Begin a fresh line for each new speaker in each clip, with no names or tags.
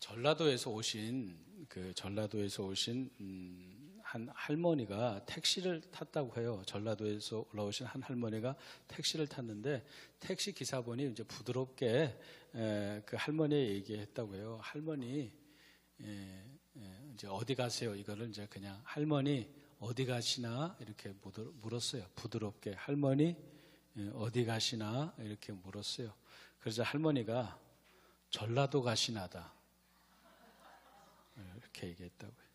전라도에서 오신 한 할머니가 택시를 탔다고 해요. 전라도에서 올라오신 한 할머니가 택시를 탔는데 택시 기사분이 이제 부드럽게 그 할머니에 얘기했다고 해요. 할머니 이제 어디 가세요? 이거를 이제 그냥 할머니 어디 가시나 이렇게 물었어요. 부드럽게 할머니 어디 가시나 이렇게 물었어요. 그래서 할머니가 전라도 가시나다 이렇게 얘기했다고요.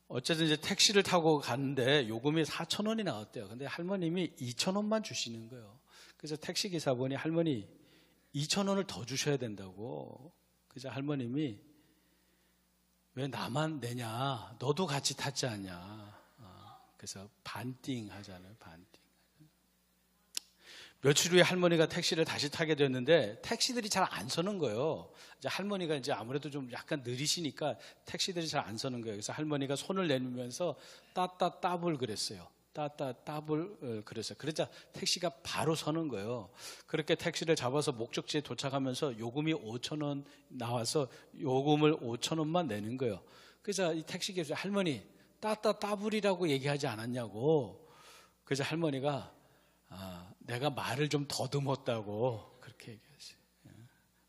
어쨌든 이제 택시를 타고 갔는데 요금이 4,000원이 나왔대요. 근데 할머님이 2,000원만 주시는 거예요. 그래서 택시 기사분이 할머니 2,000원을 더 주셔야 된다고. 그래서 할머님이 왜 나만 내냐? 너도 같이 탔지 않냐? 그래서 반띵 하잖아요. 반띵. 며칠 후에 할머니가 택시를 다시 타게 됐는데 택시들이 잘 안 서는 거예요. 이제 할머니가 이제 아무래도 좀 약간 느리시니까 택시들이 잘 안 서는 거예요. 그래서 할머니가 손을 내밀면서 따따따불 그랬어요. 따따따불 그랬어요. 그러자 택시가 바로 서는 거예요. 그렇게 택시를 잡아서 목적지에 도착하면서 요금이 5,000원 나와서 요금을 5,000원만 내는 거예요. 그래서 이 택시 기사 할머니 따따따불이라고 얘기하지 않았냐고. 그래서 할머니가 내가 말을 좀 더듬었다고 그렇게 얘기했어요.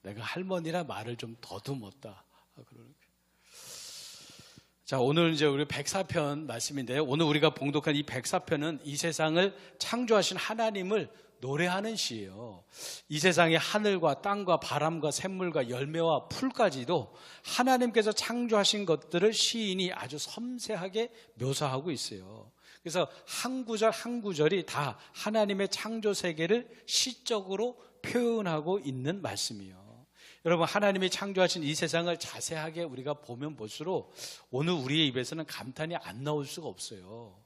내가 할머니라 말을 좀 더듬었다. 자, 오늘 이제 우리 104편 말씀인데요. 오늘 우리가 봉독한 이 104편은 이 세상을 창조하신 하나님을 노래하는 시예요. 이 세상의 하늘과 땅과 바람과 샘물과 열매와 풀까지도 하나님께서 창조하신 것들을 시인이 아주 섬세하게 묘사하고 있어요. 그래서 한 구절 한 구절이 다 하나님의 창조 세계를 시적으로 표현하고 있는 말씀이에요. 여러분, 하나님이 창조하신 이 세상을 자세하게 우리가 보면 볼수록 오늘 우리의 입에서는 감탄이 안 나올 수가 없어요.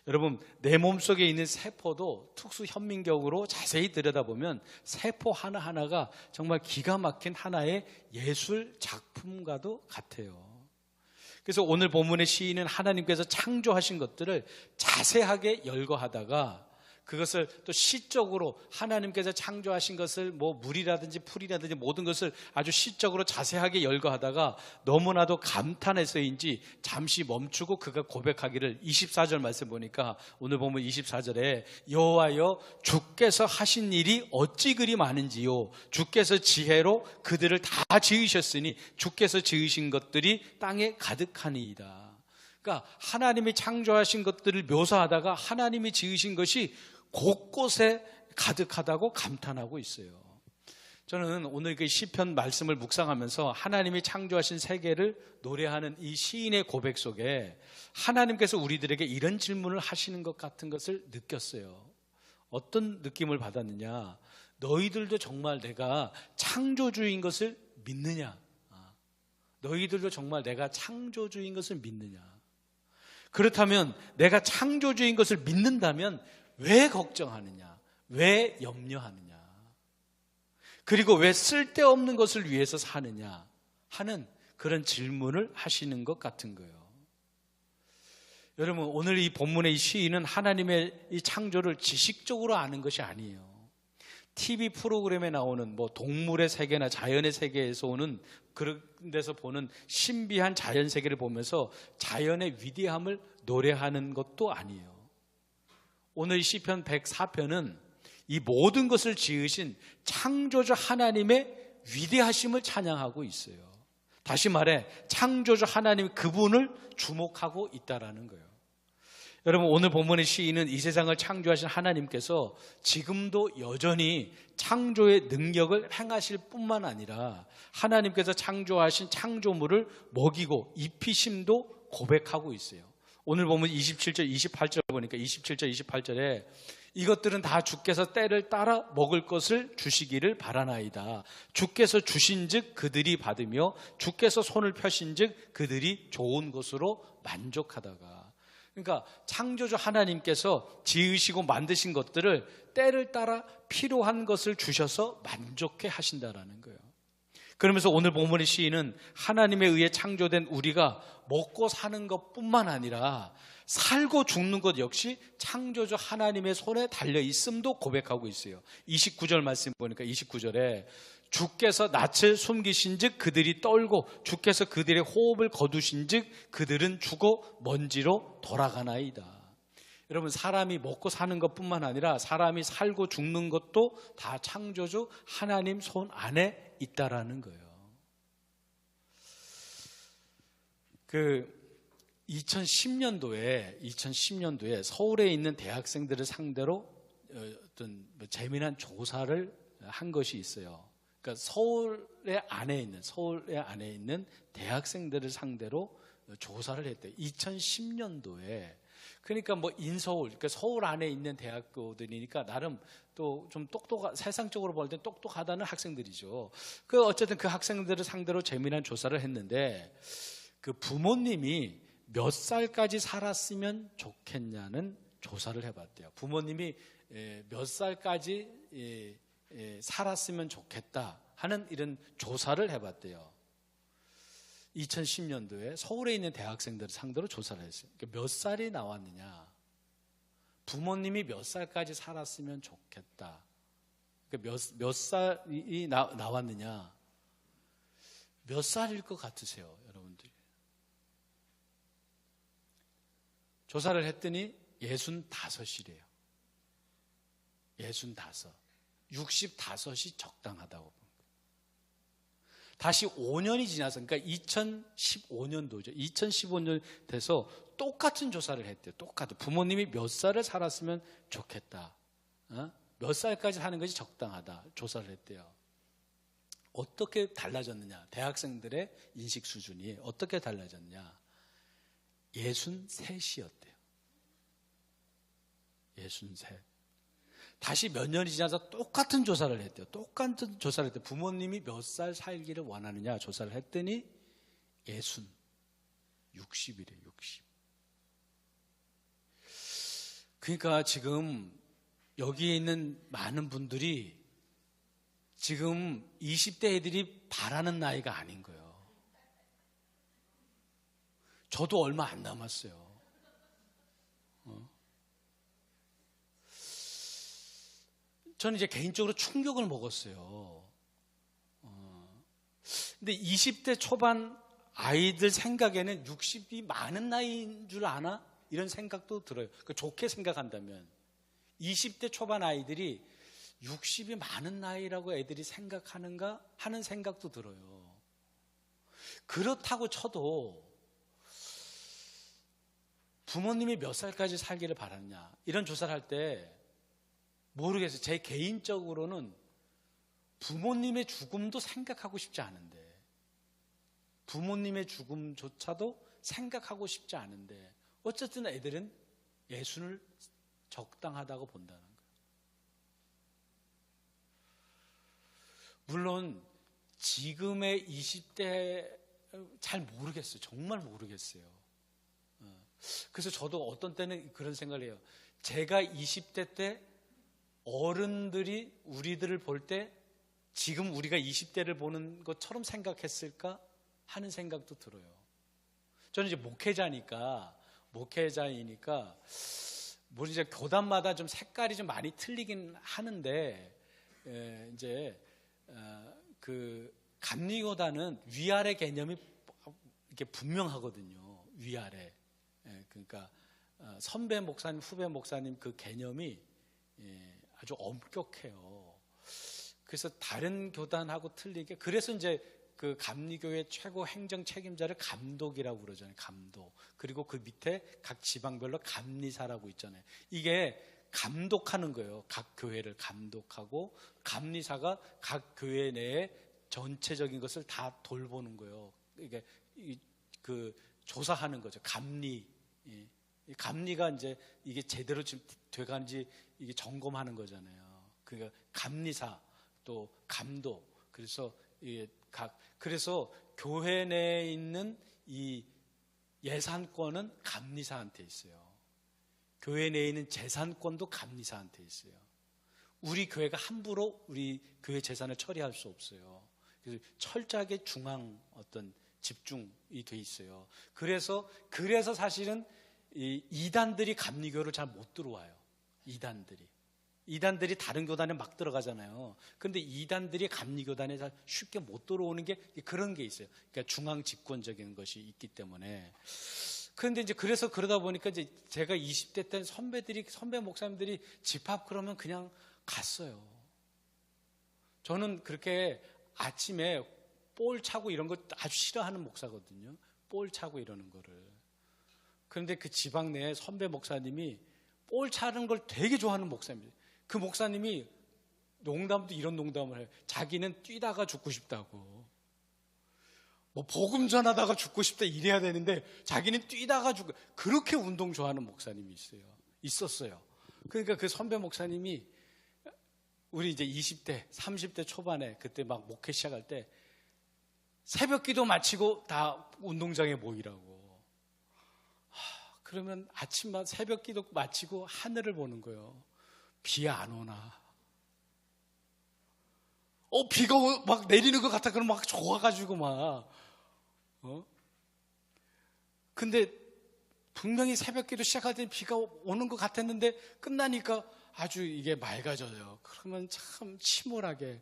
여러분, 내 몸속에 있는 세포도 특수 현민격으로 자세히 들여다보면 세포 하나하나가 정말 기가 막힌 하나의 예술 작품과도 같아요. 그래서 오늘 본문의 시인은 하나님께서 창조하신 것들을 자세하게 열거하다가 그것을 또 시적으로 하나님께서 창조하신 것을 뭐 물이라든지 풀이라든지 모든 것을 아주 시적으로 자세하게 열거하다가 너무나도 감탄해서인지 잠시 멈추고 그가 고백하기를 24절 말씀 보니까 오늘 보면 24절에 여호와여 주께서 하신 일이 어찌 그리 많은지요 주께서 지혜로 그들을 다 지으셨으니 주께서 지으신 것들이 땅에 가득하니이다. 그러니까 하나님이 창조하신 것들을 묘사하다가 하나님이 지으신 것이 곳곳에 가득하다고 감탄하고 있어요. 저는 오늘 그 시편 말씀을 묵상하면서 하나님이 창조하신 세계를 노래하는 이 시인의 고백 속에 하나님께서 우리들에게 이런 질문을 하시는 것 같은 것을 느꼈어요. 어떤 느낌을 받았느냐? 너희들도 정말 내가 창조주인 것을 믿느냐? 너희들도 정말 내가 창조주인 것을 믿느냐? 그렇다면 내가 창조주인 것을 믿는다면 왜 걱정하느냐? 왜 염려하느냐? 그리고 왜 쓸데없는 것을 위해서 사느냐? 하는 그런 질문을 하시는 것 같은 거예요. 여러분, 오늘 이 본문의 이 시인은 하나님의 이 창조를 지식적으로 아는 것이 아니에요. TV 프로그램에 나오는 뭐 동물의 세계나 자연의 세계에서 오는 그런 데서 보는 신비한 자연 세계를 보면서 자연의 위대함을 노래하는 것도 아니에요. 오늘 이 시편 104편은 이 모든 것을 지으신 창조주 하나님의 위대하심을 찬양하고 있어요. 다시 말해 창조주 하나님 그분을 주목하고 있다라는 거예요. 여러분, 오늘 본문의 시인은 이 세상을 창조하신 하나님께서 지금도 여전히 창조의 능력을 행하실 뿐만 아니라 하나님께서 창조하신 창조물을 먹이고 입히심도 고백하고 있어요. 오늘 보면 27절, 28절 보니까 27절, 28절에 이것들은 다 주께서 때를 따라 먹을 것을 주시기를 바라나이다. 주께서 주신즉 그들이 받으며 주께서 손을 펴신즉 그들이 좋은 것으로 만족하다가. 그러니까 창조주 하나님께서 지으시고 만드신 것들을 때를 따라 필요한 것을 주셔서 만족해 하신다라는 거예요. 그러면서 오늘 본문의 시인은 하나님에 의해 창조된 우리가 먹고 사는 것뿐만 아니라 살고 죽는 것 역시 창조주 하나님의 손에 달려 있음도 고백하고 있어요. 29절 말씀 보니까 29절에 주께서 낯을 숨기신즉 그들이 떨고 주께서 그들의 호흡을 거두신즉 그들은 죽어 먼지로 돌아가나이다. 여러분, 사람이 먹고 사는 것뿐만 아니라 사람이 살고 죽는 것도 다 창조주 하나님 손 안에 있다라는 거예요. 2010년도에 서울에 있는 대학생들을 상대로 어떤 재미난 조사를 한 것이 있어요. 그러니까 서울에 안에 있는 대학생들을 상대로 조사를 했대요. 2010년도에. 그러니까 인서울, 그러니까 서울 안에 있는 대학교들이니까 나름 또 좀 세상적으로 볼 때 똑똑하다는 학생들이죠. 어쨌든 그 학생들을 상대로 재미난 조사를 했는데 그 부모님이 몇 살까지 살았으면 좋겠냐는 조사를 해봤대요. 부모님이 몇 살까지 살았으면 좋겠다 하는 이런 조사를 해봤대요. 2010년도에 서울에 있는 대학생들을 상대로 조사를 했어요. 그러니까 몇 살이 나왔느냐, 부모님이 몇 살까지 살았으면 좋겠다. 그러니까 몇 살이 나왔느냐, 몇 살일 것 같으세요, 여러분들이? 조사를 했더니 65이래요. 65이 적당하다고. 다시 5년이 지나서, 그러니까 2015년도죠. 2015년 돼서 똑같은 조사를 했대요. 똑같은. 부모님이 몇 살을 살았으면 좋겠다. 몇 살까지 사는 것이 적당하다. 조사를 했대요. 어떻게 달라졌느냐? 대학생들의 인식 수준이 어떻게 달라졌냐? 63이었대요. 63. 다시 몇 년이 지나서 똑같은 조사를 했대요. 똑같은 조사를 했대요. 부모님이 몇 살 살기를 원하느냐 조사를 했더니 60이래. 60. 그러니까 지금 여기에 있는 많은 분들이 지금 20대 애들이 바라는 나이가 아닌 거예요. 저도 얼마 안 남았어요. 저는 이제 개인적으로 충격을 먹었어요. 근데 20대 초반 아이들 생각에는 60이 많은 나이인 줄 아나? 이런 생각도 들어요. 그러니까 좋게 생각한다면 20대 초반 아이들이 60이 많은 나이라고 애들이 생각하는가 하는 생각도 들어요. 그렇다고 쳐도 부모님이 몇 살까지 살기를 바랐냐 이런 조사를 할 때 모르겠어요. 제 개인적으로는 부모님의 죽음도 생각하고 싶지 않은데, 부모님의 죽음조차도 생각하고 싶지 않은데 어쨌든 애들은 예순을 적당하다고 본다는 거예요. 물론 지금의 20대 잘 모르겠어요. 정말 모르겠어요. 그래서 저도 어떤 때는 그런 생각을 해요. 제가 20대 때 어른들이 우리들을 볼 때 지금 우리가 20대를 보는 것처럼 생각했을까 하는 생각도 들어요. 저는 이제 목회자이니까 이제 교단마다 좀 색깔이 좀 많이 틀리긴 하는데 이제 그 감리교단은 위아래 개념이 이렇게 분명하거든요. 위아래. 그러니까 선배 목사님, 후배 목사님 그 개념이 아주 엄격해요. 그래서 다른 교단하고 틀리게, 그래서 이제 그 감리교의 최고 행정 책임자를 감독이라고 그러잖아요. 감독. 그리고 그 밑에 각 지방별로 감리사라고 있잖아요. 이게 감독하는 거예요. 각 교회를 감독하고 감리사가 각 교회 내에 전체적인 것을 다 돌보는 거예요. 이게 그 조사하는 거죠. 감리. 감리가 이제 이게 제대로 지금 돼가는지 이게 점검하는 거잖아요. 그러니까 감리사 또 감독. 그래서 그래서 교회 내에 있는 이 예산권은 감리사한테 있어요. 교회 내에 있는 재산권도 감리사한테 있어요. 우리 교회가 함부로 우리 교회 재산을 처리할 수 없어요. 그래서 철저하게 중앙 어떤 집중이 돼 있어요. 그래서 이단들이 감리교를 잘 못 들어와요. 이단들이 다른 교단에 막 들어가잖아요. 그런데 이단들이 감리교단에 잘 쉽게 못 들어오는 게 그런 게 있어요. 그러니까 중앙 집권적인 것이 있기 때문에. 그런데 이제 그래서 그러다 보니까 이제 제가 20대 때 선배 목사님들이 집합 그러면 그냥 갔어요. 저는 그렇게 아침에 볼 차고 이런 거 아주 싫어하는 목사거든요. 볼 차고 이러는 거를. 그런데 그 지방 내에 선배 목사님이 볼 차는 걸 되게 좋아하는 목사입니다. 그 목사님이 농담도 이런 농담을 해요. 자기는 뛰다가 죽고 싶다고. 뭐 복음 전하다가 죽고 싶다 이래야 되는데 자기는 뛰다가 죽고, 그렇게 운동 좋아하는 목사님이 있었어요. 그러니까 그 선배 목사님이 우리 이제 20대, 30대 초반에 그때 막 목회 시작할 때 새벽 기도 마치고 다 운동장에 모이라고. 그러면 아침마다 새벽 기도 마치고 하늘을 보는 거예요. 비 안 오나? 비가 막 내리는 것 같아. 그럼 막 좋아가지고 막. 근데 분명히 새벽 기도 시작할 때 비가 오는 것 같았는데 끝나니까 아주 이게 맑아져요. 그러면 참 침울하게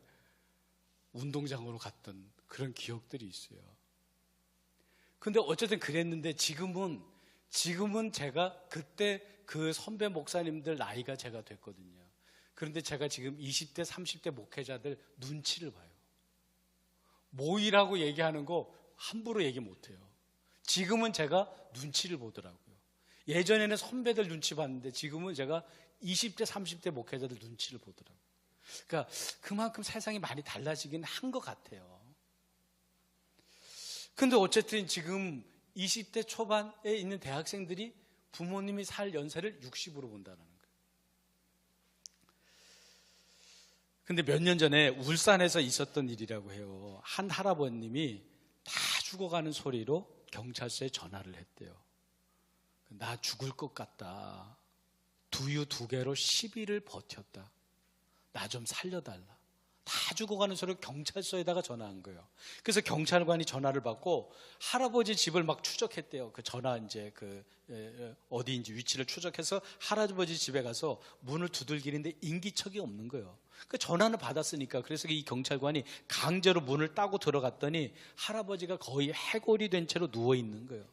운동장으로 갔던 그런 기억들이 있어요. 근데 어쨌든 그랬는데 지금은 제가 그때 그 선배 목사님들 나이가 제가 됐거든요. 그런데 제가 지금 20대, 30대 목회자들 눈치를 봐요. 모이라고 얘기하는 거 함부로 얘기 못해요. 지금은 제가 눈치를 보더라고요. 예전에는 선배들 눈치 봤는데 지금은 제가 20대, 30대 목회자들 눈치를 보더라고요. 그러니까 그만큼 세상이 많이 달라지긴 한 것 같아요. 근데 어쨌든 지금 20대 초반에 있는 대학생들이 부모님이 살 연세를 60으로 본다는 거예요. 근데 몇 년 전에 울산에서 있었던 일이라고 해요. 한 할아버님이 다 죽어가는 소리로 경찰서에 전화를 했대요. 나 죽을 것 같다. 두유 2개로 10일을 버텼다. 나 좀 살려달라. 다 죽어가는 소리로 경찰서에다가 전화한 거예요. 그래서 경찰관이 전화를 받고 할아버지 집을 막 추적했대요. 그 전화 이제 어디인지 위치를 추적해서 할아버지 집에 가서 문을 두들기는데 인기척이 없는 거예요. 그 전화는 받았으니까. 그래서 이 경찰관이 강제로 문을 따고 들어갔더니 할아버지가 거의 해골이 된 채로 누워 있는 거예요.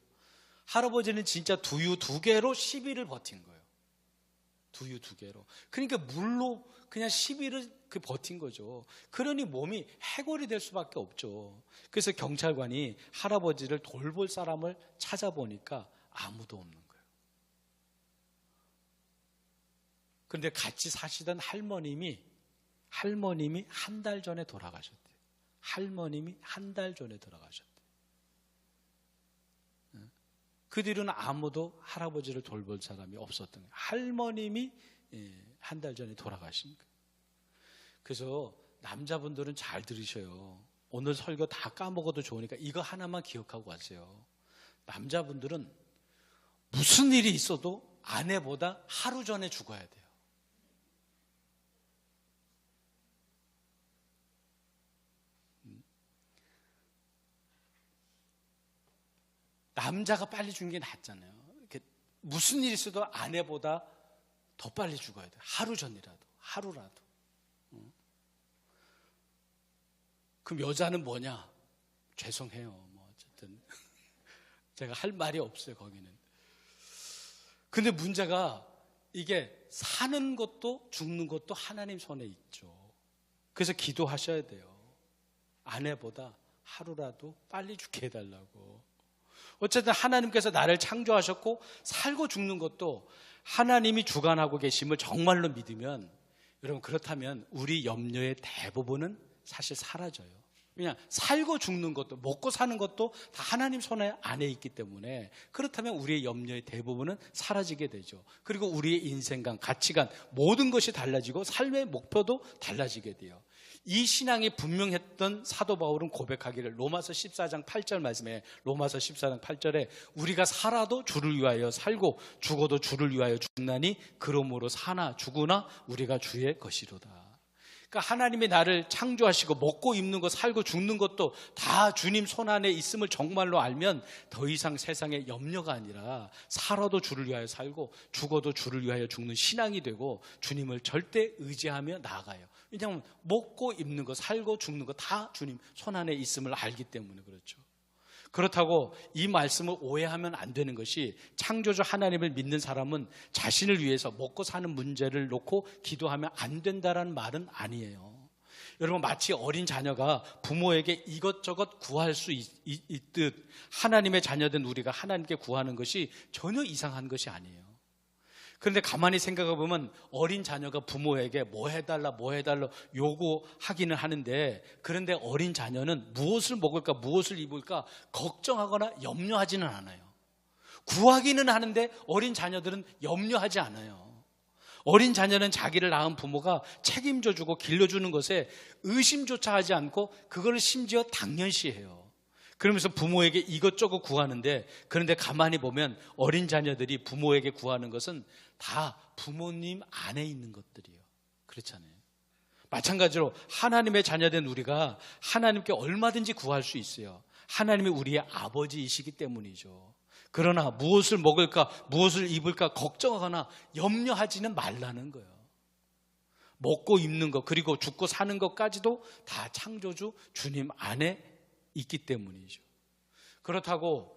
할아버지는 진짜 두유 2개로 10일을 버틴 거예요. 두유 2개로. 그러니까 물로 그냥 10일을 버틴 거죠. 그러니 몸이 해골이 될 수밖에 없죠. 그래서 경찰관이 할아버지를 돌볼 사람을 찾아보니까 아무도 없는 거예요. 그런데 같이 사시던 할머님이 한 달 전에 돌아가셨대요. 할머님이 한 달 전에 돌아가셨대요. 그 뒤로는 아무도 할아버지를 돌볼 사람이 없었던 거예요. 할머님이 한 달 전에 돌아가신 거예요. 그래서 남자분들은 잘 들으셔요. 오늘 설교 다 까먹어도 좋으니까 이거 하나만 기억하고 가세요. 남자분들은 무슨 일이 있어도 아내보다 하루 전에 죽어야 돼요. 남자가 빨리 죽는 게 낫잖아요. 무슨 일이 있어도 아내보다 더 빨리 죽어야 돼요. 하루 전이라도, 하루라도. 그럼 여자는 뭐냐? 죄송해요. 뭐 어쨌든 제가 할 말이 없어요, 거기는. 근데 문제가 이게 사는 것도 죽는 것도 하나님 손에 있죠. 그래서 기도하셔야 돼요. 아내보다 하루라도 빨리 죽게 해달라고. 어쨌든 하나님께서 나를 창조하셨고 살고 죽는 것도 하나님이 주관하고 계심을 정말로 믿으면, 여러분 그렇다면 우리 염려의 대부분은 사실 사라져요. 그냥 살고 죽는 것도, 먹고 사는 것도 다 하나님 손 안에 있기 때문에, 그렇다면 우리의 염려의 대부분은 사라지게 되죠. 그리고 우리의 인생관, 가치관, 모든 것이 달라지고 삶의 목표도 달라지게 돼요. 이 신앙이 분명했던 사도 바울은 고백하기를, 로마서 14장 8절 말씀에, 로마서 14장 8절에 우리가 살아도 주를 위하여 살고 죽어도 주를 위하여 죽나니 그러므로 사나 죽으나 우리가 주의 것이로다. 그러니까 하나님이 나를 창조하시고 먹고 입는 것, 살고 죽는 것도 다 주님 손 안에 있음을 정말로 알면 더 이상 세상에 염려가 아니라 살아도 주를 위하여 살고 죽어도 주를 위하여 죽는 신앙이 되고 주님을 절대 의지하며 나아가요. 왜냐하면 먹고 입는 것, 살고 죽는 것 다 주님 손 안에 있음을 알기 때문에 그렇죠. 그렇다고 이 말씀을 오해하면 안 되는 것이 창조주 하나님을 믿는 사람은 자신을 위해서 먹고 사는 문제를 놓고 기도하면 안 된다는 말은 아니에요. 여러분, 마치 어린 자녀가 부모에게 이것저것 구할 수 있듯 하나님의 자녀된 우리가 하나님께 구하는 것이 전혀 이상한 것이 아니에요. 그런데 가만히 생각해 보면 어린 자녀가 부모에게 뭐 해달라 요구하기는 하는데, 그런데 어린 자녀는 무엇을 먹을까 무엇을 입을까 걱정하거나 염려하지는 않아요. 구하기는 하는데 어린 자녀들은 염려하지 않아요. 어린 자녀는 자기를 낳은 부모가 책임져주고 길러주는 것에 의심조차 하지 않고 그걸 심지어 당연시해요. 그러면서 부모에게 이것저것 구하는데, 그런데 가만히 보면 어린 자녀들이 부모에게 구하는 것은 다 부모님 안에 있는 것들이에요. 그렇잖아요. 마찬가지로 하나님의 자녀된 우리가 하나님께 얼마든지 구할 수 있어요. 하나님이 우리의 아버지이시기 때문이죠. 그러나 무엇을 먹을까 무엇을 입을까 걱정하거나 염려하지는 말라는 거예요. 먹고 입는 것, 그리고 죽고 사는 것까지도 다 창조주 주님 안에 있기 때문이죠. 그렇다고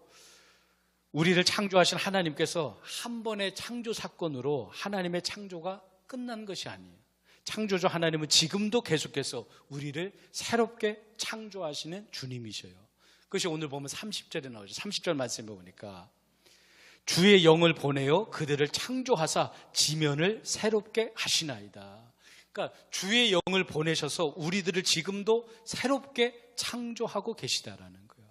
우리를 창조하신 하나님께서 한 번의 창조 사건으로 하나님의 창조가 끝난 것이 아니에요. 창조주 하나님은 지금도 계속해서 우리를 새롭게 창조하시는 주님이셔요. 그것이 오늘 보면 30절에 나오죠. 30절 말씀에 보니까 주의 영을 보내어 그들을 창조하사 지면을 새롭게 하시나이다. 그러니까 주의 영을 보내셔서 우리들을 지금도 새롭게 창조하고 계시다라는 거예요.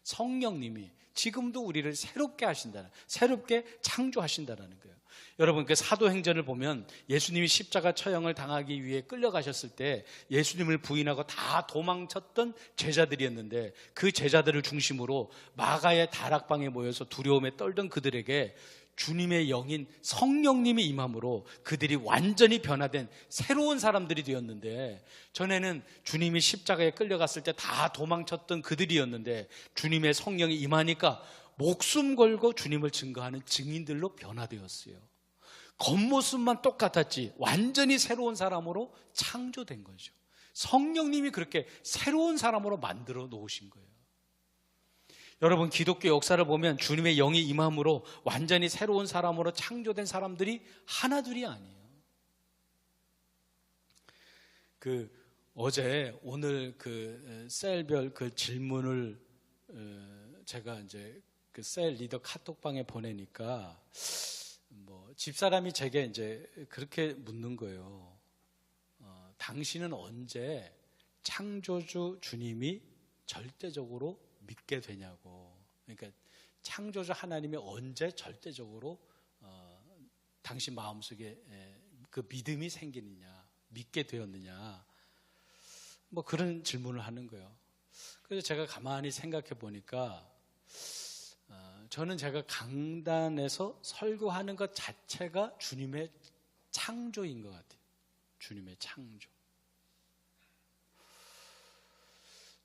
성령님이 지금도 우리를 새롭게 하신다는, 새롭게 창조하신다는 거예요. 여러분, 그 사도행전을 보면 예수님이 십자가 처형을 당하기 위해 끌려가셨을 때 예수님을 부인하고 다 도망쳤던 제자들이었는데, 그 제자들을 중심으로 마가의 다락방에 모여서 두려움에 떨던 그들에게 주님의 영인 성령님이 임함으로 그들이 완전히 변화된 새로운 사람들이 되었는데, 전에는 주님이 십자가에 끌려갔을 때 다 도망쳤던 그들이었는데 주님의 성령이 임하니까 목숨 걸고 주님을 증거하는 증인들로 변화되었어요. 겉모습만 똑같았지 완전히 새로운 사람으로 창조된 거죠. 성령님이 그렇게 새로운 사람으로 만들어 놓으신 거예요. 여러분, 기독교 역사를 보면 주님의 영이 임함으로 완전히 새로운 사람으로 창조된 사람들이 하나둘이 아니에요. 오늘 셀별 질문을 제가 이제 셀 리더 카톡방에 보내니까 집사람이 제게 이제 그렇게 묻는 거예요. 당신은 언제 창조주 주님이 절대적으로 믿게 되냐고. 그러니까 창조주 하나님이 언제 절대적으로 당신 마음속에 그 믿음이 생기느냐, 믿게 되었느냐, 그런 질문을 하는 거예요. 그래서 제가 가만히 생각해 보니까 저는 제가 강단에서 설교하는 것 자체가 주님의 창조인 것 같아요. 주님의 창조.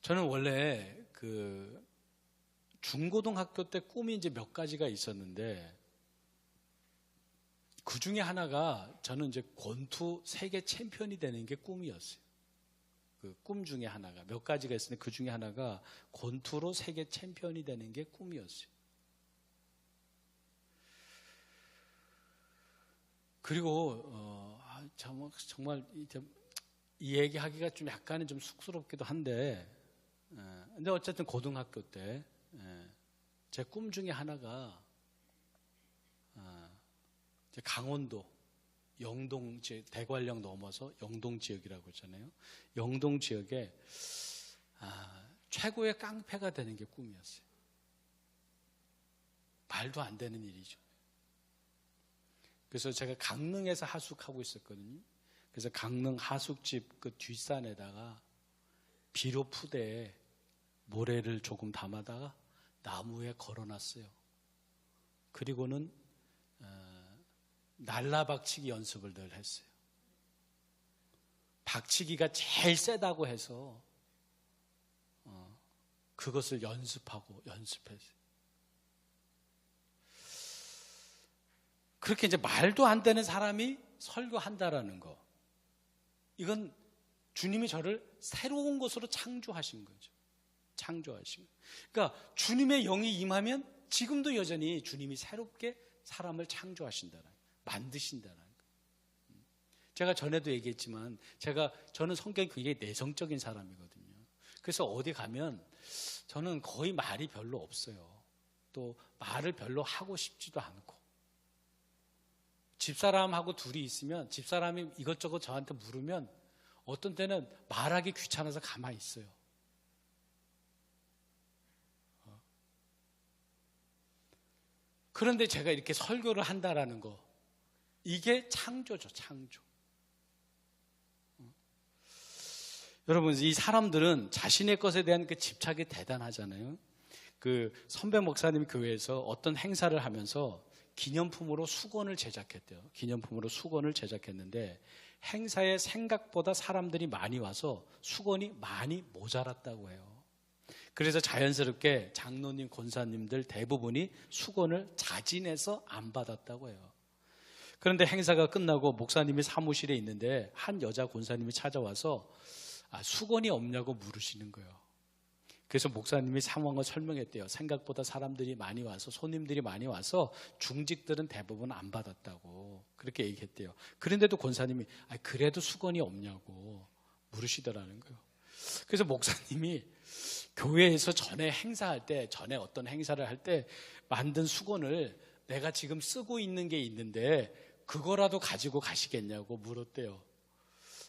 저는 원래 중고등학교 때 꿈이 이제 몇 가지가 있었는데, 그 중에 하나가 저는 이제 권투 세계 챔피언이 되는 게 꿈이었어요. 그 꿈 중에 하나가 몇 가지가 있었는데 그 중에 하나가 권투로 세계 챔피언이 되는 게 꿈이었어요. 그리고 정말 이 얘기하기가 좀 약간은 좀 쑥스럽기도 한데, 근데 어쨌든 고등학교 때 제 꿈 중에 하나가 강원도 영동 지역, 대관령 넘어서 영동 지역이라고 있잖아요. 영동 지역에 최고의 깡패가 되는 게 꿈이었어요. 말도 안 되는 일이죠. 그래서 제가 강릉에서 하숙하고 있었거든요. 그래서 강릉 하숙집 그 뒷산에다가 비료 푸대에 모래를 조금 담아다가 나무에 걸어놨어요. 그리고는 날라박치기 연습을 늘 했어요. 박치기가 제일 세다고 해서 그것을 연습해서 그렇게 이제 말도 안 되는 사람이 설교한다라는 거, 이건 주님이 저를 새로운 것으로 창조하신 거죠. 창조하신 거. 그러니까 주님의 영이 임하면 지금도 여전히 주님이 새롭게 사람을 창조하신다는, 만드신다는 거. 제가 전에도 얘기했지만 저는 성격이 굉장히 내성적인 사람이거든요. 그래서 어디 가면 저는 거의 말이 별로 없어요. 또 말을 별로 하고 싶지도 않고, 집사람하고 둘이 있으면 집사람이 이것저것 저한테 물으면 어떤 때는 말하기 귀찮아서 가만히 있어요. 그런데 제가 이렇게 설교를 한다라는 거, 이게 창조죠, 창조. 여러분, 이 사람들은 자신의 것에 대한 그 집착이 대단하잖아요. 그 선배 목사님 교회에서 어떤 행사를 하면서 기념품으로 수건을 제작했대요. 기념품으로 수건을 제작했는데 행사에 생각보다 사람들이 많이 와서 수건이 많이 모자랐다고 해요. 그래서 자연스럽게 장로님, 권사님들 대부분이 수건을 자진해서 안 받았다고 해요. 그런데 행사가 끝나고 목사님이 사무실에 있는데 한 여자 권사님이 찾아와서 수건이 없냐고 물으시는 거예요. 그래서 목사님이 상황을 설명했대요. 생각보다 사람들이 많이 와서, 손님들이 많이 와서 중직들은 대부분 안 받았다고 그렇게 얘기했대요. 그런데도 권사님이 그래도 수건이 없냐고 물으시더라는 거예요. 그래서 목사님이 교회에서 전에 어떤 행사를 할 때 만든 수건을 내가 지금 쓰고 있는 게 있는데 그거라도 가지고 가시겠냐고 물었대요.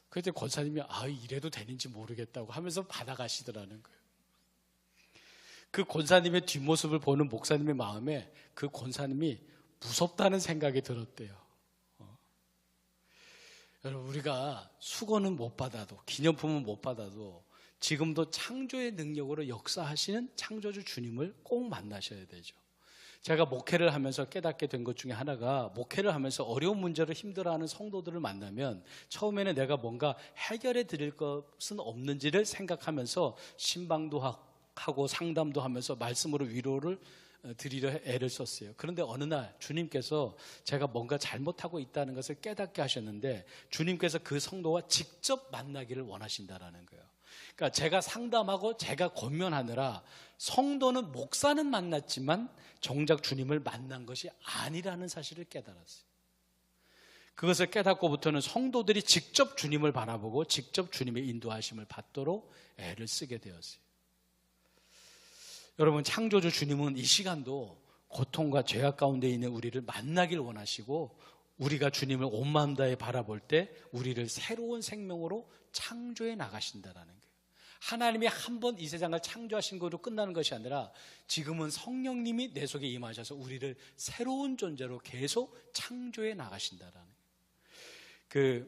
그때 권사님이 이래도 되는지 모르겠다고 하면서 받아가시더라는 거예요. 그 권사님의 뒷모습을 보는 목사님의 마음에 그 권사님이 무섭다는 생각이 들었대요. 여러분, 우리가 수건은 못 받아도, 기념품은 못 받아도 지금도 창조의 능력으로 역사하시는 창조주 주님을 꼭 만나셔야 되죠. 제가 목회를 하면서 깨닫게 된 것 중에 하나가, 목회를 하면서 어려운 문제로 힘들어하는 성도들을 만나면 처음에는 내가 뭔가 해결해 드릴 것은 없는지를 생각하면서 신방도 하고 상담도 하면서 말씀으로 위로를 드리려 애를 썼어요. 그런데 어느 날 주님께서 제가 뭔가 잘못하고 있다는 것을 깨닫게 하셨는데 주님께서 그 성도와 직접 만나기를 원하신다라는 거예요. 그러니까 제가 상담하고 제가 권면하느라 성도는, 목사는 만났지만 정작 주님을 만난 것이 아니라는 사실을 깨달았어요. 그것을 깨닫고부터는 성도들이 직접 주님을 바라보고 직접 주님의 인도하심을 받도록 애를 쓰게 되었어요. 여러분, 창조주 주님은 이 시간도 고통과 죄악 가운데 있는 우리를 만나길 원하시고, 우리가 주님을 온 마음 다해 바라볼 때 우리를 새로운 생명으로 창조해 나가신다라는 거예요. 하나님이 한 번 이 세상을 창조하신 것으로 끝나는 것이 아니라 지금은 성령님이 내 속에 임하셔서 우리를 새로운 존재로 계속 창조해 나가신다라는 거예요.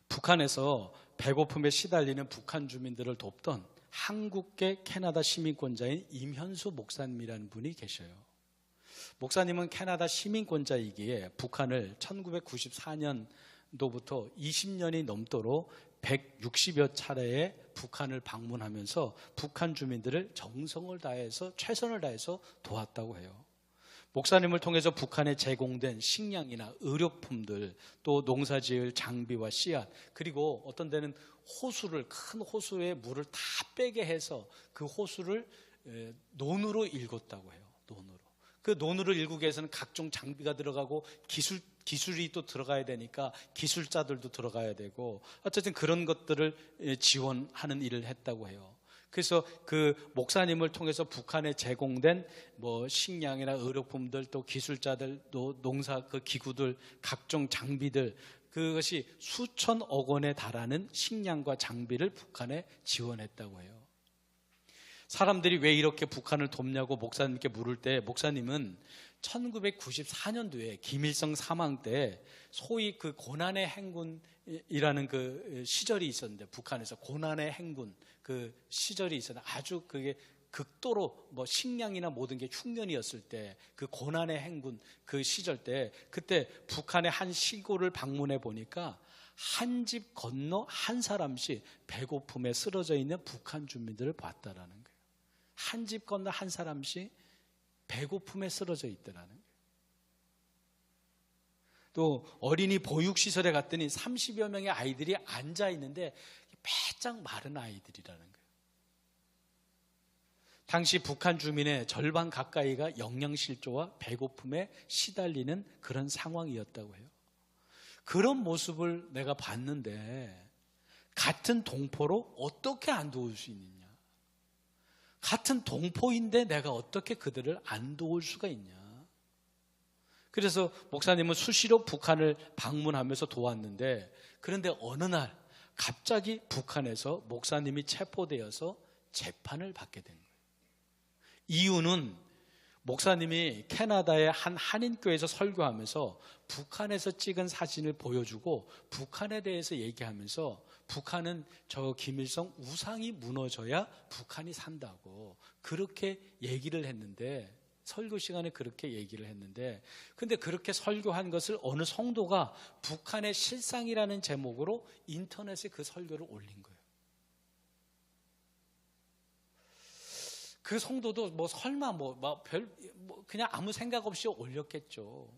북한에서 배고픔에 시달리는 북한 주민들을 돕던 한국계 캐나다 시민권자인 임현수 목사님이라는 분이 계셔요. 목사님은 캐나다 시민권자이기에 북한을 1994년도부터 20년이 넘도록 160여 차례의 북한을 방문하면서 북한 주민들을 정성을 다해서, 최선을 다해서 도왔다고 해요. 목사님을 통해서 북한에 제공된 식량이나 의료품들, 또 농사지을 장비와 씨앗, 그리고 어떤 데는 큰 호수에 물을 다 빼게 해서 그 호수를 논으로 일궜다고 해요. 논으로. 그 논으로 일구기 위해서는 각종 장비가 들어가고 기술이 또 들어가야 되니까 기술자들도 들어가야 되고, 어쨌든 그런 것들을 지원하는 일을 했다고 해요. 그래서 그 목사님을 통해서 북한에 제공된 식량이나 의료품들, 또 기술자들, 또 농사 그 기구들, 각종 장비들, 그것이 수천억 원에 달하는 식량과 장비를 북한에 지원했다고 해요. 사람들이 왜 이렇게 북한을 돕냐고 목사님께 물을 때, 목사님은 1994년도에 김일성 사망 때 소위 그 고난의 행군이라는 그 시절이 있었는데, 북한에서 고난의 행군 그 시절이 있었는데, 아주 그게 극도로 식량이나 모든 게 흉년이었을 때, 그 고난의 행군 그 시절 때, 그때 북한의 한 시골을 방문해 보니까 한 집 건너 한 사람씩 배고픔에 쓰러져 있는 북한 주민들을 봤다라는 거예요. 한 집 건너 한 사람씩 배고픔에 쓰러져 있더라는 거예요. 또 어린이 보육시설에 갔더니 30여 명의 아이들이 앉아 있는데 빼짝 마른 아이들이라는 거예요. 당시 북한 주민의 절반 가까이가 영양실조와 배고픔에 시달리는 그런 상황이었다고 해요. 그런 모습을 내가 봤는데 같은 동포로 어떻게 안 도울 수 있느냐? 같은 동포인데 내가 어떻게 그들을 안 도울 수가 있냐? 그래서 목사님은 수시로 북한을 방문하면서 도왔는데, 그런데 어느 날 갑자기 북한에서 목사님이 체포되어서 재판을 받게 된 거예요. 이유는 목사님이 캐나다의 한 한인교회에서 설교하면서 북한에서 찍은 사진을 보여주고 북한에 대해서 얘기하면서 북한은 저 김일성 우상이 무너져야 북한이 산다고 그렇게 얘기를 했는데, 설교 시간에 그렇게 얘기를 했는데, 근데 그렇게 설교한 것을 어느 성도가 북한의 실상이라는 제목으로 인터넷에 그 설교를 올린 거예요. 그 성도도 뭐 설마 그냥 아무 생각 없이 올렸겠죠.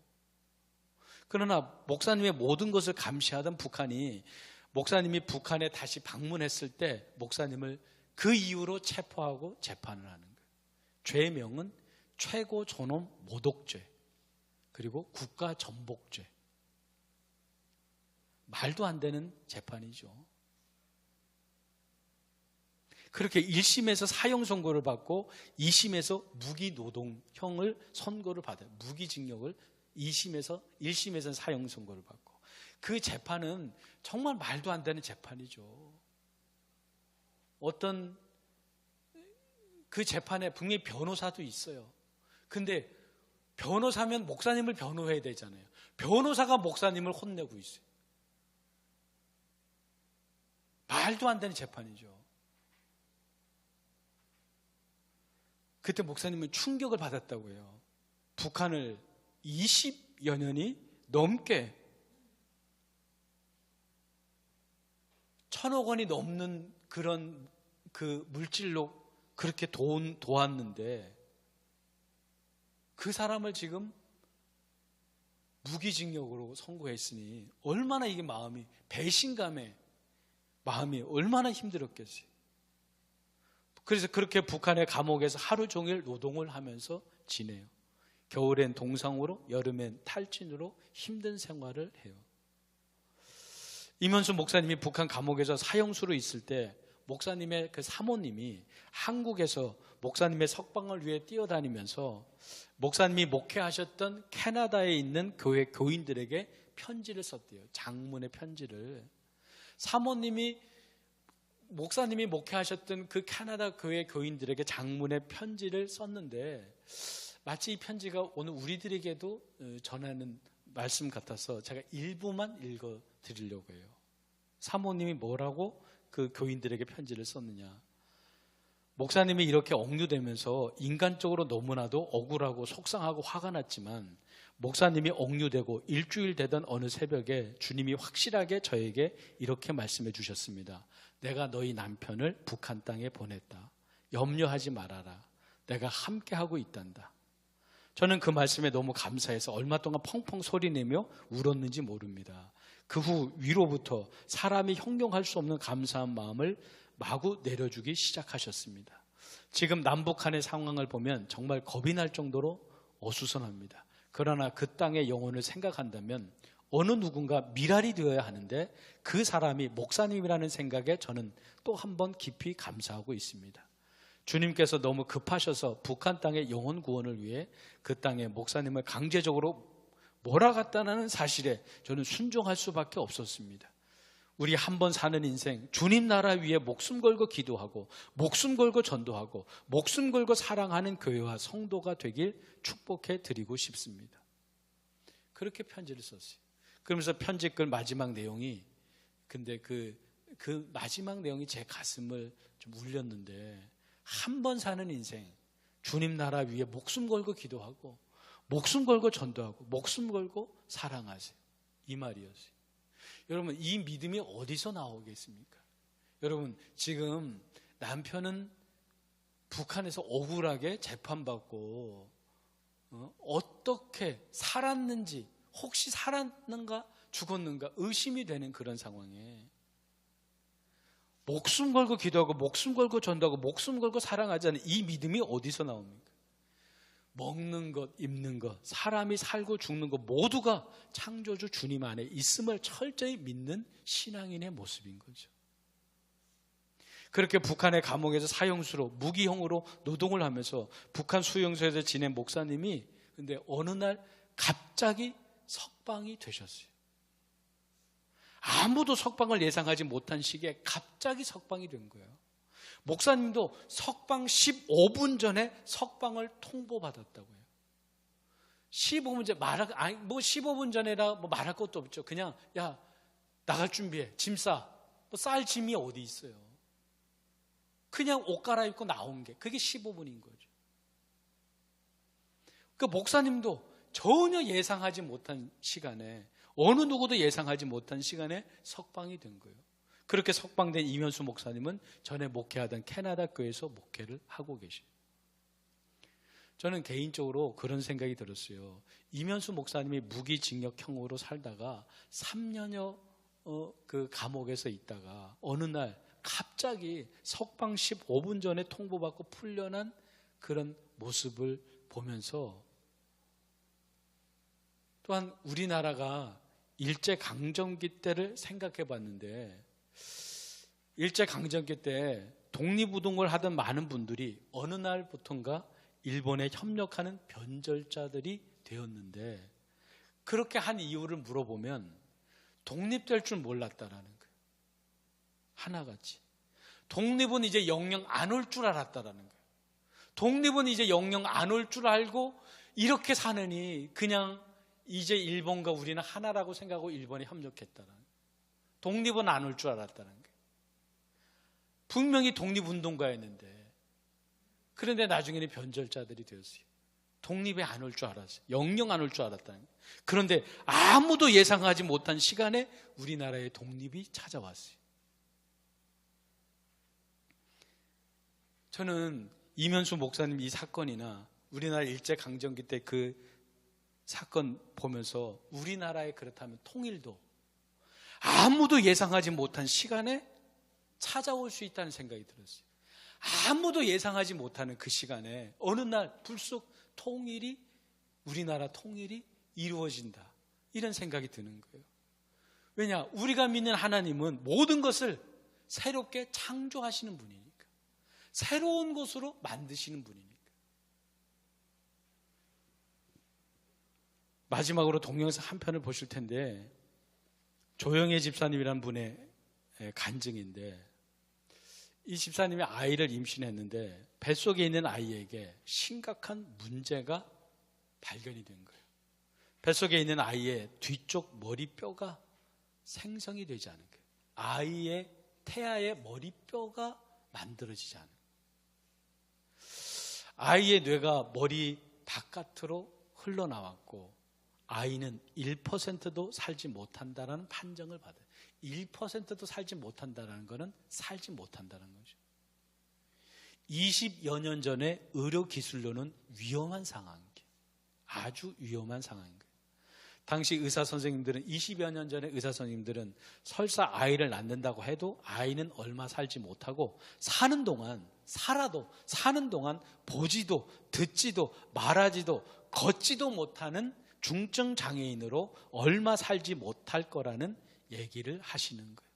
그러나 목사님의 모든 것을 감시하던 북한이, 목사님이 북한에 다시 방문했을 때 목사님을 그 이유로 체포하고 재판을 하는 거예요. 죄명은 최고 존엄 모독죄, 그리고 국가 전복죄. 말도 안 되는 재판이죠. 그렇게 1심에서 사형 선고를 받고 2심에서 무기노동형을 선고를 받아요. 무기징역을 1심에서는 사형 선고를 받고. 그 재판은 정말 말도 안 되는 재판이죠. 어떤 그 재판에 분명히 변호사도 있어요. 근데 변호사면 목사님을 변호해야 되잖아요. 변호사가 목사님을 혼내고 있어요. 말도 안 되는 재판이죠. 그때 목사님은 충격을 받았다고 해요. 북한을 20여 년이 넘게 1,000억 원이 넘는 그런 그 물질로 그렇게 도왔는데, 그 사람을 지금 무기징역으로 선고했으니 얼마나 이게 배신감에 마음이 얼마나 힘들었겠어요. 그래서 그렇게 북한의 감옥에서 하루 종일 노동을 하면서 지내요. 겨울엔 동상으로, 여름엔 탈진으로 힘든 생활을 해요. 이면수 목사님이 북한 감옥에서 사형수로 있을 때 목사님의 그 사모님이 한국에서 목사님의 석방을 위해 뛰어다니면서 목사님이 목회하셨던 캐나다에 있는 교회 교인들에게 편지를 썼대요. 장문의 편지를. 사모님이 목사님이 목회하셨던 그 캐나다 교회 교인들에게 장문의 편지를 썼는데, 마치 이 편지가 오늘 우리들에게도 전하는 말씀 같아서 제가 일부만 읽어 드리려고 해요. 사모님이 뭐라고 그 교인들에게 편지를 썼느냐. 목사님이 이렇게 억류되면서 인간적으로 너무나도 억울하고 속상하고 화가 났지만, 목사님이 억류되고 일주일 되던 어느 새벽에 주님이 확실하게 저에게 이렇게 말씀해 주셨습니다. 내가 너희 남편을 북한 땅에 보냈다. 염려하지 말아라. 내가 함께하고 있단다. 저는 그 말씀에 너무 감사해서 얼마 동안 펑펑 소리내며 울었는지 모릅니다. 그 후 위로부터 사람이 형용할 수 없는 감사한 마음을 마구 내려주기 시작하셨습니다. 지금 남북한의 상황을 보면 정말 겁이 날 정도로 어수선합니다. 그러나 그 땅의 영혼을 생각한다면 어느 누군가 미랄이 되어야 하는데, 그 사람이 목사님이라는 생각에 저는 또 한 번 깊이 감사하고 있습니다. 주님께서 너무 급하셔서 북한 땅의 영혼 구원을 위해 그 땅에 목사님을 강제적으로 몰아갔다는 사실에 저는 순종할 수밖에 없었습니다. 우리 한 번 사는 인생, 주님 나라 위해 목숨 걸고 기도하고 목숨 걸고 전도하고 목숨 걸고 사랑하는 교회와 성도가 되길 축복해 드리고 싶습니다. 그렇게 편지를 썼어요. 그러면서 편지 끝 마지막 내용이, 근데 그 마지막 내용이 제 가슴을 좀 울렸는데, 한 번 사는 인생, 주님 나라 위해 목숨 걸고 기도하고 목숨 걸고 전도하고 목숨 걸고 사랑하세요. 이 말이었어요. 여러분, 이 믿음이 어디서 나오겠습니까? 여러분, 지금 남편은 북한에서 억울하게 재판받고 어떻게 살았는지, 혹시 살았는가 죽었는가 의심이 되는 그런 상황에 목숨 걸고 기도하고 목숨 걸고 전도하고 목숨 걸고 사랑하자는 이 믿음이 어디서 나옵니까? 먹는 것, 입는 것, 사람이 살고 죽는 것 모두가 창조주 주님 안에 있음을 철저히 믿는 신앙인의 모습인 거죠. 그렇게 북한의 감옥에서 사형수로 무기형으로 노동을 하면서 북한 수용소에서 지낸 목사님이 근데 어느 날 갑자기 석방이 되셨어요. 아무도 석방을 예상하지 못한 시기에 갑자기 석방이 된 거예요. 목사님도 석방 15분 전에 석방을 통보받았다고 해요. 15분 전에 15분 전에라 말할 것도 없죠. 그냥 야, 나갈 준비해. 짐 싸. 쌀 짐이 어디 있어요. 그냥 옷 갈아입고 나온 게 그게 15분인 거죠. 그 목사님도 전혀 예상하지 못한 시간에, 어느 누구도 예상하지 못한 시간에 석방이 된 거예요. 그렇게 석방된 이면수 목사님은 전에 목회하던 캐나다 교회에서 목회를 하고 계셔요. 저는 개인적으로 그런 생각이 들었어요. 이면수 목사님이 무기징역형으로 살다가 3년여 그 감옥에서 있다가 어느 날 갑자기 석방 15분 전에 통보받고 풀려난 그런 모습을 보면서, 또한 우리나라가 일제강점기 때를 생각해 봤는데, 일제강점기 때 독립운동을 하던 많은 분들이 어느 날부턴가 일본에 협력하는 변절자들이 되었는데, 그렇게 한 이유를 물어보면 독립될 줄 몰랐다라는 거예요. 하나같이. 독립은 이제 영영 안 올 줄 알았다라는 거예요. 독립은 이제 영영 안 올 줄 알고 이렇게 사느니 그냥 이제 일본과 우리는 하나라고 생각하고 일본에 협력했다라는 거예요. 독립은 안 올 줄 알았다는 거예요. 분명히 독립운동가였는데, 그런데 나중에는 변절자들이 되었어요. 독립에 안 올 줄 알았어요. 영영 안 올 줄 알았다는 거예요. 그런데 아무도 예상하지 못한 시간에 우리나라의 독립이 찾아왔어요. 저는 이면수 목사님 이 사건이나 우리나라 일제강점기 때 그 사건 보면서 우리나라에 그렇다면 통일도 아무도 예상하지 못한 시간에 찾아올 수 있다는 생각이 들었어요. 아무도 예상하지 못하는 그 시간에 어느 날 불쑥 통일이, 우리나라 통일이 이루어진다, 이런 생각이 드는 거예요. 왜냐? 우리가 믿는 하나님은 모든 것을 새롭게 창조하시는 분이니까, 새로운 것으로 만드시는 분이니까. 마지막으로 동영상 한 편을 보실 텐데, 조영애 집사님이라는 분의 간증인데, 이 집사님이 아이를 임신했는데 뱃속에 있는 아이에게 심각한 문제가 발견이 된 거예요. 뱃속에 있는 아이의 뒤쪽 머리뼈가 생성이 되지 않은 거예요. 아이의 태아의 머리뼈가 만들어지지 않은 거예요. 아이의 뇌가 머리 바깥으로 흘러나왔고 아이는 1%도 살지 못한다는 판정을 받아요. 1%도 살지 못한다는 것은 살지 못한다는 거죠. 20여 년 전에 의료기술로는 위험한 상황이에요. 아주 위험한 상황인 거예요. 당시 의사 선생님들은, 20여 년 전에 의사 선생님들은 설사 아이를 낳는다고 해도 아이는 얼마 살지 못하고 사는 동안 보지도 듣지도 말하지도 걷지도 못하는 중증 장애인으로 얼마 살지 못할 거라는 얘기를 하시는 거예요.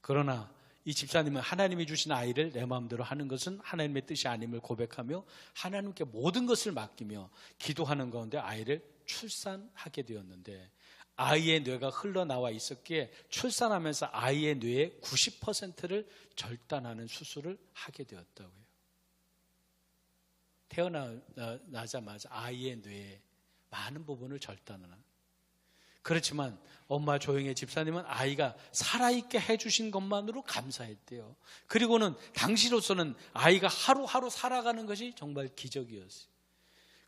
그러나 이 집사님은 하나님이 주신 아이를 내 마음대로 하는 것은 하나님의 뜻이 아님을 고백하며 하나님께 모든 것을 맡기며 기도하는 가운데 아이를 출산하게 되었는데, 아이의 뇌가 흘러나와 있었기에 출산하면서 아이의 뇌의 90%를 절단하는 수술을 하게 되었다고 해요. 태어나자마자 아이의 뇌의 많은 부분을 절단하는. 그렇지만 엄마 조영애 집사님은 아이가 살아있게 해주신 것만으로 감사했대요. 그리고는 당시로서는 아이가 하루하루 살아가는 것이 정말 기적이었어요.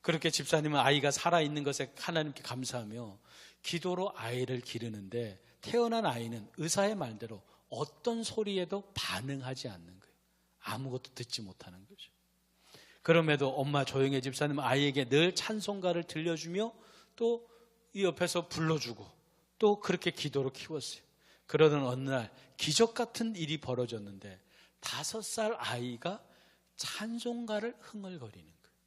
그렇게 집사님은 아이가 살아있는 것에 하나님께 감사하며 기도로 아이를 기르는데 태어난 아이는 의사의 말대로 어떤 소리에도 반응하지 않는 거예요. 아무것도 듣지 못하는 거죠. 그럼에도 엄마 조영애 집사님 아이에게 늘 찬송가를 들려주며 또 이 옆에서 불러주고 또 그렇게 기도로 키웠어요. 그러던 어느 날 기적 같은 일이 벌어졌는데 5살 아이가 찬송가를 흥얼거리는 거예요.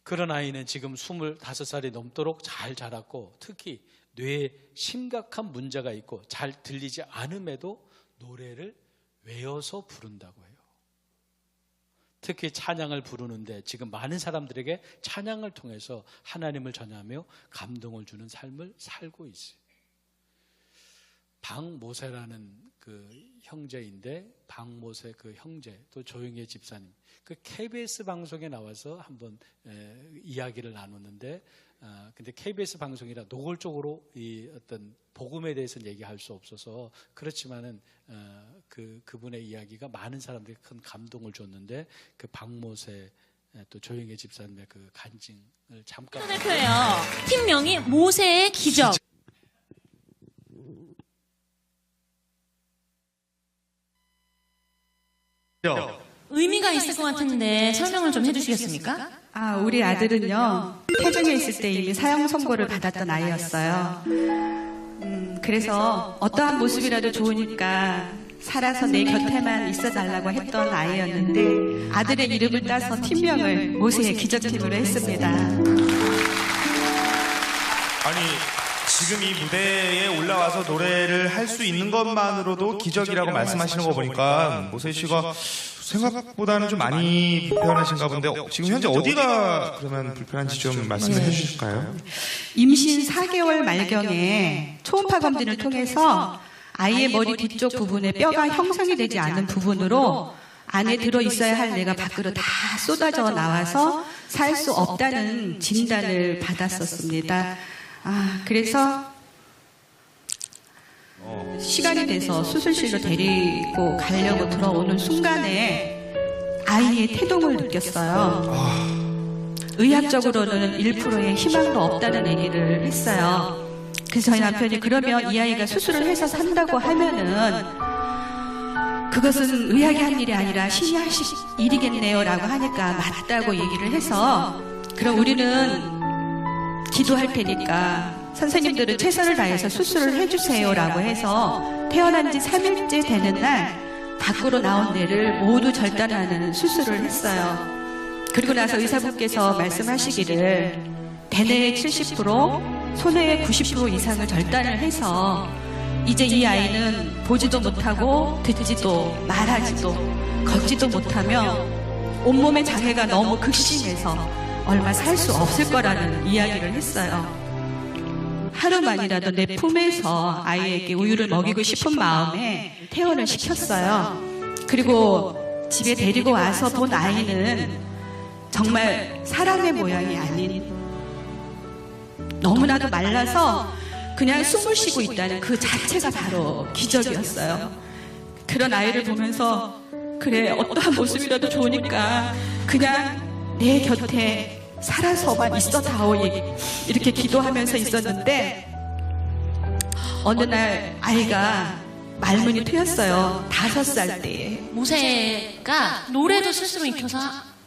그런 아이는 지금 25살이 넘도록 잘 자랐고 특히 뇌에 심각한 문제가 있고 잘 들리지 않음에도 노래를 외워서 부른다고 해요. 특히 찬양을 부르는데 지금 많은 사람들에게 찬양을 통해서 하나님을 전하며 감동을 주는 삶을 살고 있어요. 박모세라는 그 형제인데 박모세 그 형제 또 조영애 집사님 그 KBS 방송에 나와서 한번 이야기를 나눴는데 근데 KBS 방송이라 노골적으로 이 어떤 복음에 대해서는 얘기할 수 없어서 그렇지만은 그분의 이야기가 많은 사람들에게 큰 감동을 줬는데 그 박모세 또 조영애 집사님의 그 간증을 잠깐
대표예요. 팀명이 모세의 기적. 의미가 있을 것 같은데 설명을 좀 해주시겠습니까?
우리 아들은요, 태중에 있을 때 이미 사형 선고를 받았던 아이였어요. 그래서 어떠한 모습이라도 좋으니까 살아서 내 곁에만 있어달라고 했던 아이였는데 아들의 이름을 따서 팀명을 모세의 기적팀으로 했습니다.
아니, 지금 이 무대에 올라와서 노래를 할 수 있는 것만으로도 기적이라고 말씀하시는 거 보니까 모세 씨가 생각보다는 좀 많이 불편하신가 본데 지금 현재 어디가 그러면 불편한지 좀 말씀해 주실까요?
임신 4개월 말경에 초음파 검진을 통해서 아이의 머리 뒤쪽 부분에 뼈가 형성이 되지 않은 부분으로 안에 들어있어야 할 뇌가 밖으로 다 쏟아져 나와서 살 수 없다는 진단을 받았었습니다. 그래서 시간이 돼서 수술실로 데리고 가려고 들어오는 순간에 아이의 태동을 느꼈어요. 의학적으로는 1%의 희망도 없다는 얘기를 했어요. 그래서 저희 남편이 그러면 이 아이가 수술을 해서 산다고 하면은 그것은 의학이 한 일이 아니라 신이 하실 일이겠네요 라고 하니까 맞다고 얘기를 해서 그럼 우리는 기도할 테니까 선생님들은 최선을 다해서 수술을 해주세요 라고 해서 태어난 지 3일째 되는 날 밖으로 나온 뇌를 모두 절단하는 수술을 했어요. 그리고 나서 의사분께서 말씀하시기를 대뇌의 70%, 소뇌의 90% 이상을 절단을 해서 이제 이 아이는 보지도 못하고 듣지도 말하지도 걷지도 못하며 온몸의 장애가 너무 극심해서 얼마 살 수 없을 거라는 이야기를 했어요. 하루만이라도 내 품에서 아이에게 우유를 먹이고 싶은 마음에 퇴원을 시켰어요. 그리고 집에 데리고 와서 본 아이는 정말 사람의 모양이 아닌 너무나도 말라서 그냥 숨을 쉬고 있다는 그 자체가 바로 기적이었어요. 그런 아이를 보면서 그래 어떠한 모습이라도 좋으니까 그냥 내 곁에 살아서만 있어다오 이렇게 기도하면서 있었는데 어느 날 아이가 말문이 트였어요. 5살 때에.
모세가 노래도 스스로 익혀서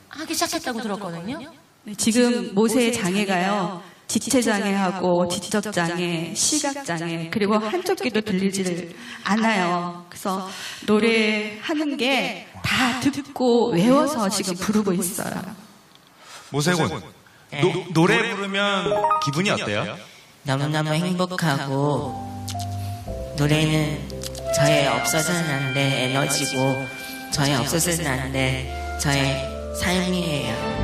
하기 시작했다고 들었거든요.
지금 모세의 장애가요. 지체장애하고 지적장애, 시각장애 그리고 한쪽 귀도 들리지를 않아요. 그래서 노래하는 게 다 듣고 외워서 지금 부르고 있어요.
모세군, 노래 부르면 기분이 어때요?
너무너무 행복하고 노래는 저의 없어서는 안 될 에너지고 저의 없어서는 안 될 저의 삶이에요.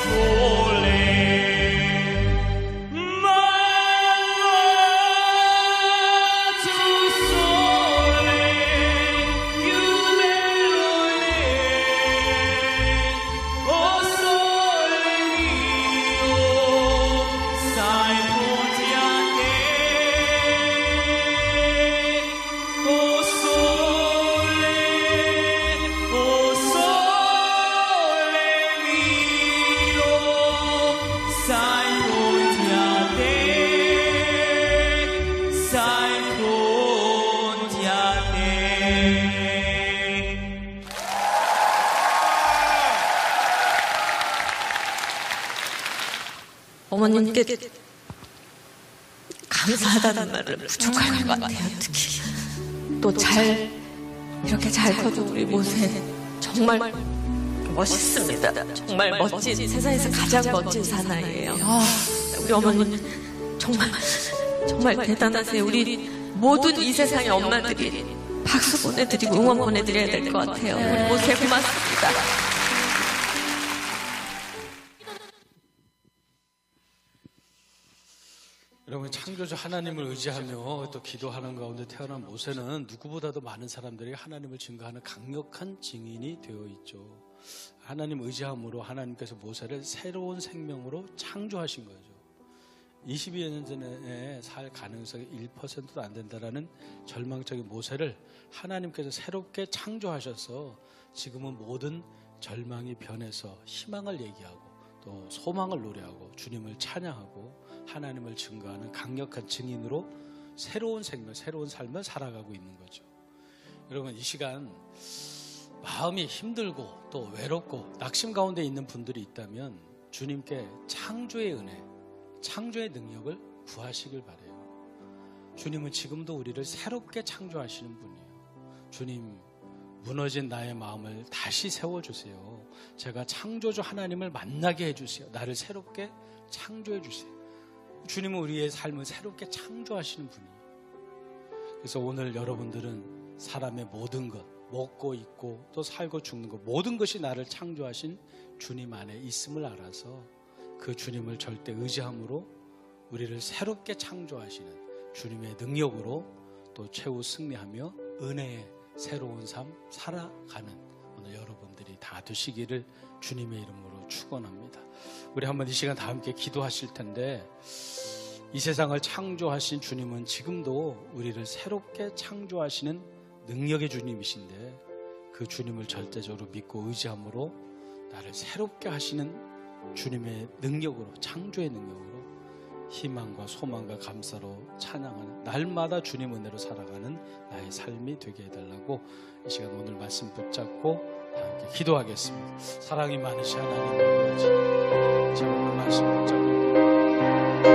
Soul 어머님께 감사하다는 말은 부족할 것 같아요. 특히 또 이렇게 잘 커준 우리 모세 정말 멋있습니다. 정말 멋진, 세상에서 가장 멋진 사나이예요. 우리 어머님 정말 대단하세요. 우리 모든 이 세상의 엄마들이 박수 보내드리고 응원 보내드려야 될 것 같아요. 우리 모세 고맙습니다.
여러분, 창조주 하나님을 의지하며 또 기도하는 가운데 태어난 모세는 누구보다도 많은 사람들이 하나님을 증거하는 강력한 증인이 되어 있죠. 하나님 의지함으로 하나님께서 모세를 새로운 생명으로 창조하신 거죠. 22여 년 전에 살 가능성이 1%도 안 된다라는 절망적인 모세를 하나님께서 새롭게 창조하셔서 지금은 모든 절망이 변해서 희망을 얘기하고 또 소망을 노래하고 주님을 찬양하고 하나님을 증거하는 강력한 증인으로 새로운 생명, 새로운 삶을 살아가고 있는 거죠. 여러분, 이 시간 마음이 힘들고 또 외롭고 낙심 가운데 있는 분들이 있다면 주님께 창조의 은혜, 창조의 능력을 구하시길 바라요. 주님은 지금도 우리를 새롭게 창조하시는 분이에요. 주님, 무너진 나의 마음을 다시 세워주세요. 제가 창조주 하나님을 만나게 해주세요. 나를 새롭게 창조해 주세요. 주님은 우리의 삶을 새롭게 창조하시는 분이에요. 그래서 오늘 여러분들은 사람의 모든 것, 먹고 있고 또 살고 죽는 것, 모든 것이 나를 창조하신 주님 안에 있음을 알아서 그 주님을 절대 의지함으로 우리를 새롭게 창조하시는 주님의 능력으로 또 최후 승리하며 은혜의 새로운 삶 살아가는 오늘 여러분들이 다 되시기를 주님의 이름으로 축원합니다. 우리 한번 이 시간 다 함께 기도하실 텐데, 이 세상을 창조하신 주님은 지금도 우리를 새롭게 창조하시는 능력의 주님이신데, 그 주님을 절대적으로 믿고 의지함으로 나를 새롭게 하시는 주님의 능력으로, 창조의 능력으로 희망과 소망과 감사로 찬양하는, 날마다 주님 은혜로 살아가는 나의 삶이 되게 해달라고 이 시간 오늘 말씀 붙잡고 다 함께 기도하겠습니다. 사랑이 많으신 하나님 아버지, 제가 오늘 말씀 붙잡고